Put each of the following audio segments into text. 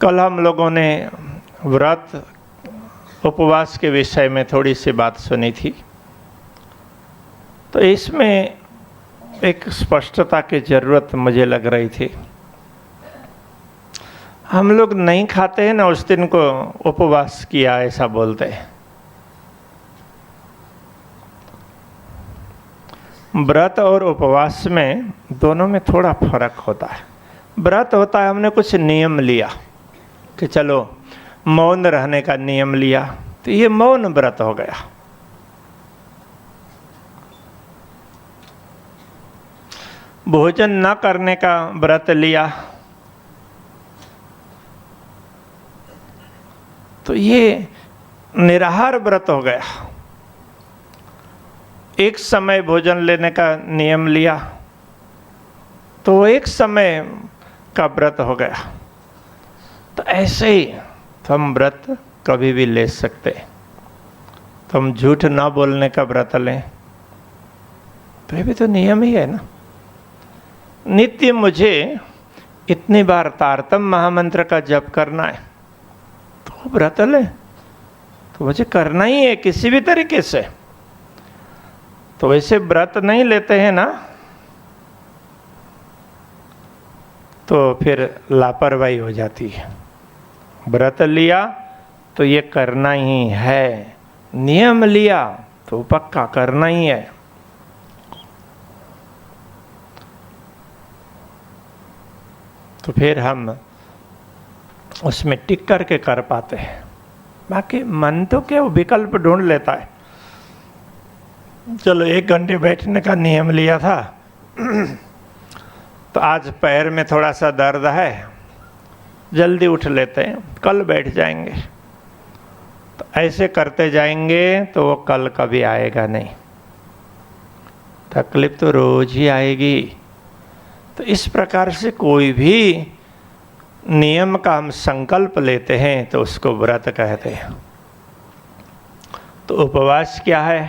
कल हम लोगों ने व्रत उपवास के विषय में थोड़ी सी बात सुनी थी, तो इसमें एक स्पष्टता की जरूरत मुझे लग रही थी। हम लोग नहीं खाते हैं ना, उस दिन को उपवास किया ऐसा बोलते हैं। व्रत और उपवास में दोनों में थोड़ा फर्क होता है। व्रत होता है हमने कुछ नियम लिया कि चलो मौन रहने का नियम लिया, तो ये मौन व्रत हो गया। भोजन न करने का व्रत लिया तो ये निराहार व्रत हो गया। एक समय भोजन लेने का नियम लिया तो एक समय का व्रत हो गया। तो ऐसे ही हम व्रत कभी भी ले सकते। तो हम झूठ ना बोलने का व्रत लें तो ये भी तो नियम ही है ना। नित्य मुझे इतनी बार तारतम महामंत्र का जप करना है तो व्रत लें, तो मुझे करना ही है किसी भी तरीके से। तो वैसे व्रत नहीं लेते हैं ना तो फिर लापरवाही हो जाती है। व्रत लिया तो ये करना ही है, नियम लिया तो पक्का करना ही है। तो फिर हम उसमें टिक करके कर पाते हैं। बाकी मन तो क्या विकल्प ढूंढ लेता है। चलो 1 घंटे बैठने का नियम लिया था तो आज पैर में थोड़ा सा दर्द है, जल्दी उठ लेते हैं, कल बैठ जाएंगे। तो ऐसे करते जाएंगे तो वो कल कभी आएगा नहीं, तकलीफ तो रोज ही आएगी। तो इस प्रकार से कोई भी नियम का हम संकल्प लेते हैं तो उसको व्रत कहते हैं। तो उपवास क्या है?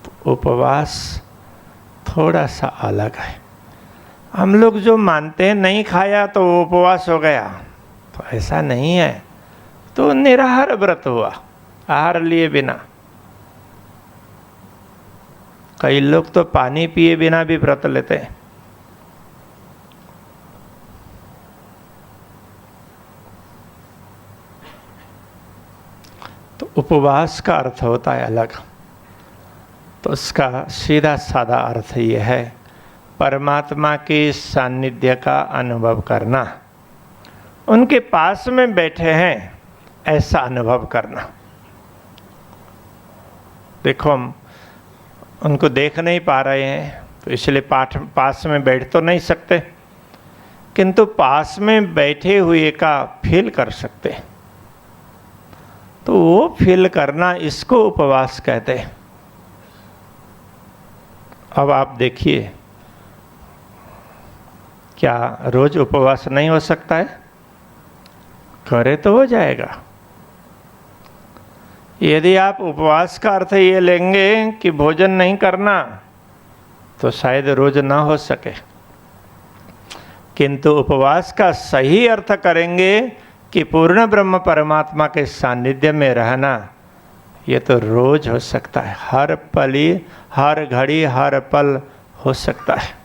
तो उपवास थोड़ा सा अलग है। हम लोग जो मानते हैं नहीं खाया तो उपवास हो गया, तो ऐसा नहीं है। तो निराहार व्रत हुआ, आहार लिए बिना। कई लोग तो पानी पिए बिना भी व्रत लेते हैं। तो उपवास का अर्थ होता है अलग। तो उसका सीधा साधा अर्थ ये है, परमात्मा के सानिध्य का अनुभव करना, उनके पास में बैठे हैं ऐसा अनुभव करना। देखो हम उनको देख नहीं पा रहे हैं तो इसलिए पास में बैठ तो नहीं सकते, किंतु पास में बैठे हुए का फील कर सकते। तो वो फील करना, इसको उपवास कहते हैं। अब आप देखिए, क्या रोज उपवास नहीं हो सकता है? करे तो हो जाएगा। यदि आप उपवास का अर्थ ये लेंगे कि भोजन नहीं करना तो शायद रोज ना हो सके, किंतु उपवास का सही अर्थ करेंगे कि पूर्ण ब्रह्म परमात्मा के सानिध्य में रहना, ये तो रोज हो सकता है। हर पली, हर घड़ी, हर पल हो सकता है।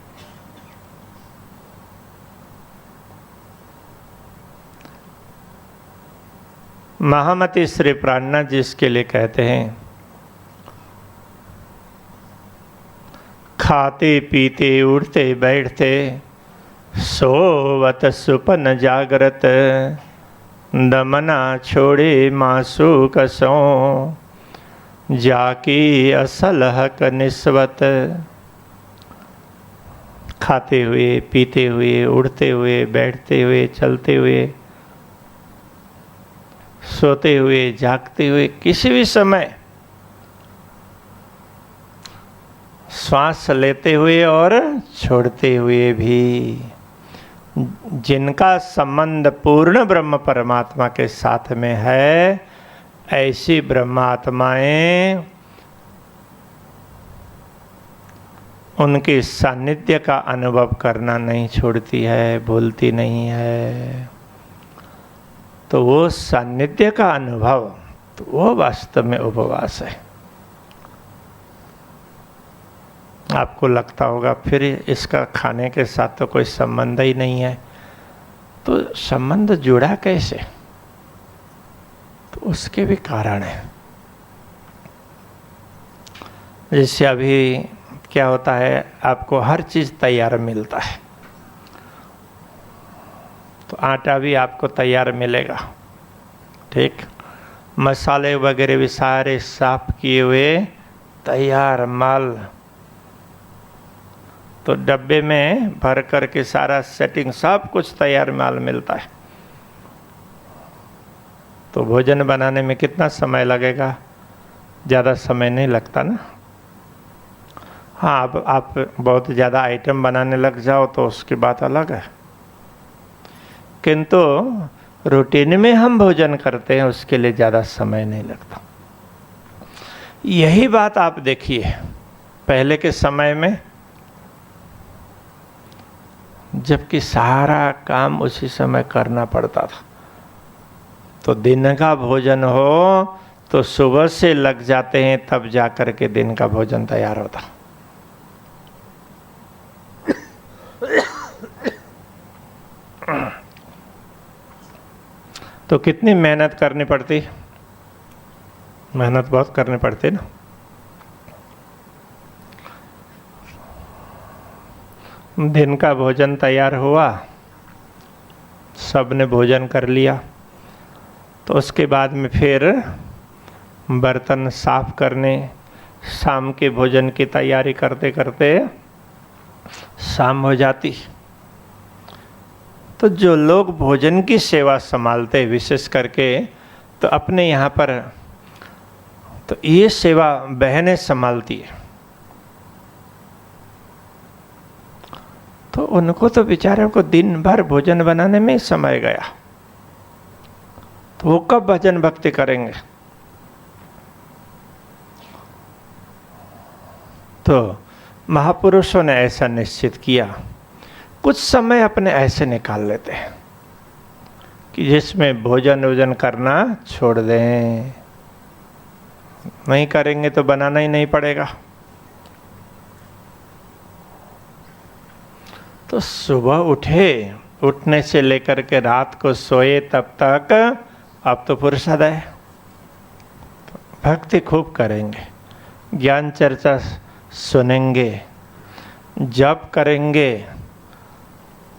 महामती श्री प्राणनाथ जी इसके लिए कहते हैं, खाते पीते उठते बैठते सोवत सुपन जागृत, दमना छोड़े मासू कसो, जाकी असल हक निस्वत। खाते हुए, पीते हुए, उड़ते हुए, बैठते हुए, चलते हुए, सोते हुए, जागते हुए, किसी भी समय श्वास लेते हुए और छोड़ते हुए भी, जिनका संबंध पूर्ण ब्रह्म परमात्मा के साथ में है, ऐसी ब्रह्मात्माएं उनके सानिध्य का अनुभव करना नहीं छोड़ती है, भूलती नहीं है। तो वो सानिध्य का अनुभव, तो वो वास्तव में उपवास है। आपको लगता होगा फिर इसका खाने के साथ तो कोई संबंध ही नहीं है, तो संबंध जुड़ा कैसे? तो उसके भी कारण है। जैसे अभी क्या होता है, आपको हर चीज़ तैयार मिलता है, तो आटा भी आपको तैयार मिलेगा, ठीक, मसाले वगैरह भी सारे साफ किए हुए तैयार माल, तो डब्बे में भर करके सारा सेटिंग सब कुछ तैयार माल मिलता है। तो भोजन बनाने में कितना समय लगेगा? ज़्यादा समय नहीं लगता ना। हाँ, अब आप बहुत ज़्यादा आइटम बनाने लग जाओ तो उसकी बात अलग है, किंतु रूटीन में हम भोजन करते हैं उसके लिए ज़्यादा समय नहीं लगता। यही बात आप देखिए, पहले के समय में जबकि सारा काम उसी समय करना पड़ता था, तो दिन का भोजन हो तो सुबह से लग जाते हैं, तब जाकर के दिन का भोजन तैयार होता। तो कितनी मेहनत करनी पड़ती? मेहनत बहुत करनी पड़ती ना। दिन का भोजन तैयार हुआ, सबने भोजन कर लिया, तो उसके बाद में फिर बर्तन साफ करने, शाम के भोजन की तैयारी करते करते शाम हो जाती। तो जो लोग भोजन की सेवा संभालते, विशेष करके तो अपने यहाँ पर तो ये सेवा बहनें संभालती है, तो उनको तो बेचारों को दिन भर भोजन बनाने में समय गया, तो वो कब भजन भक्ति करेंगे? तो महापुरुषों ने ऐसा निश्चित किया, कुछ समय अपने ऐसे निकाल लेते हैं कि जिसमें भोजन वोजन करना छोड़ दें, नहीं करेंगे तो बनाना ही नहीं पड़ेगा। तो सुबह उठे, उठने से लेकर के रात को सोए तब तक अब तो फुर्सत है, भक्ति खूब करेंगे, ज्ञान चर्चा सुनेंगे, जप करेंगे,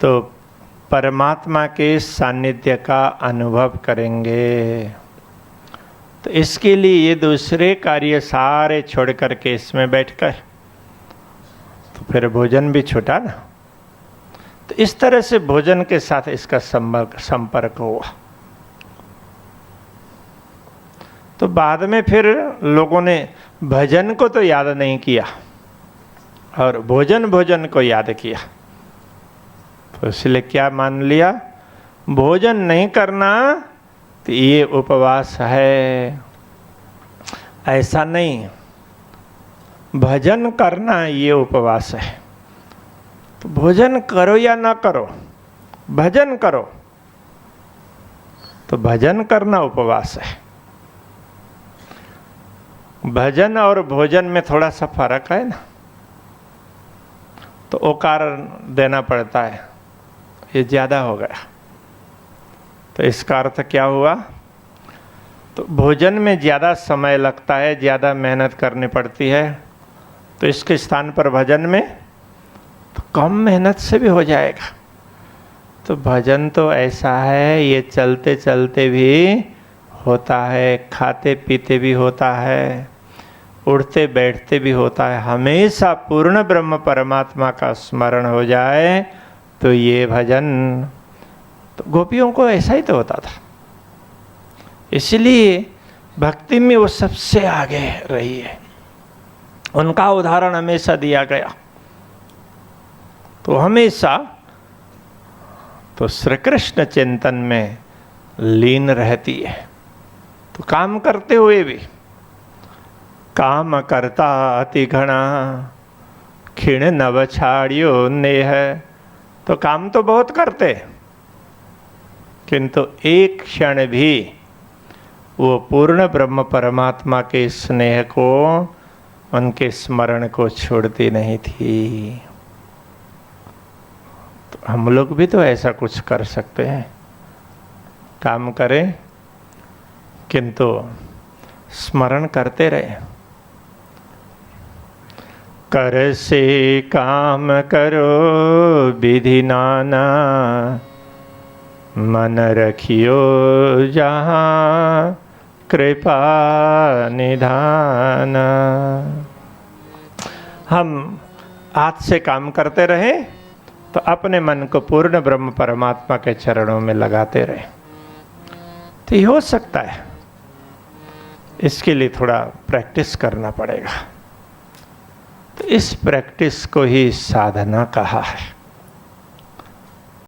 तो परमात्मा के सानिध्य का अनुभव करेंगे। तो इसके लिए ये दूसरे कार्य सारे छोड़ करके इसमें बैठकर, तो फिर भोजन भी छूटा ना। तो इस तरह से भोजन के साथ इसका संपर्क हुआ। तो बाद में फिर लोगों ने भजन को तो याद नहीं किया और भोजन को याद किया, तो इसलिए क्या मान लिया, भोजन नहीं करना तो ये उपवास है। ऐसा नहीं, भजन करना ये उपवास है। तो भोजन करो या ना करो, भजन करो, तो भजन करना उपवास है। भजन और भोजन में थोड़ा सा फर्क है ना, तो ओकार देना पड़ता है, ये ज़्यादा हो गया। तो इसका अर्थ क्या हुआ, तो भोजन में ज़्यादा समय लगता है, ज़्यादा मेहनत करनी पड़ती है, तो इसके स्थान पर भजन में तो कम मेहनत से भी हो जाएगा। तो भजन तो ऐसा है, ये चलते चलते भी होता है, खाते पीते भी होता है, उठते बैठते भी होता है। हमेशा पूर्ण ब्रह्म परमात्मा का स्मरण हो जाए तो ये भजन, तो गोपियों को ऐसा ही तो होता था, इसलिए भक्ति में वो सबसे आगे रही है। उनका उदाहरण हमेशा दिया गया, तो हमेशा तो श्री कृष्ण चिंतन में लीन रहती है। तो काम करते हुए भी, काम करता अति घना, खिण नव छाड़ियो नेह। तो काम तो बहुत करते, किंतु एक क्षण भी वो पूर्ण ब्रह्म परमात्मा के स्नेह को, उनके स्मरण को छोड़ती नहीं थी। तो हम लोग भी तो ऐसा कुछ कर सकते हैं, काम करें किंतु स्मरण करते रहे। कर से काम करो विधि नाना, मन रखियो जहाँ कृपा निधान। हम आज से काम करते रहें तो अपने मन को पूर्ण ब्रह्म परमात्मा के चरणों में लगाते रहें, तो ये हो सकता है। इसके लिए थोड़ा प्रैक्टिस करना पड़ेगा। तो इस प्रैक्टिस को ही साधना कहा है।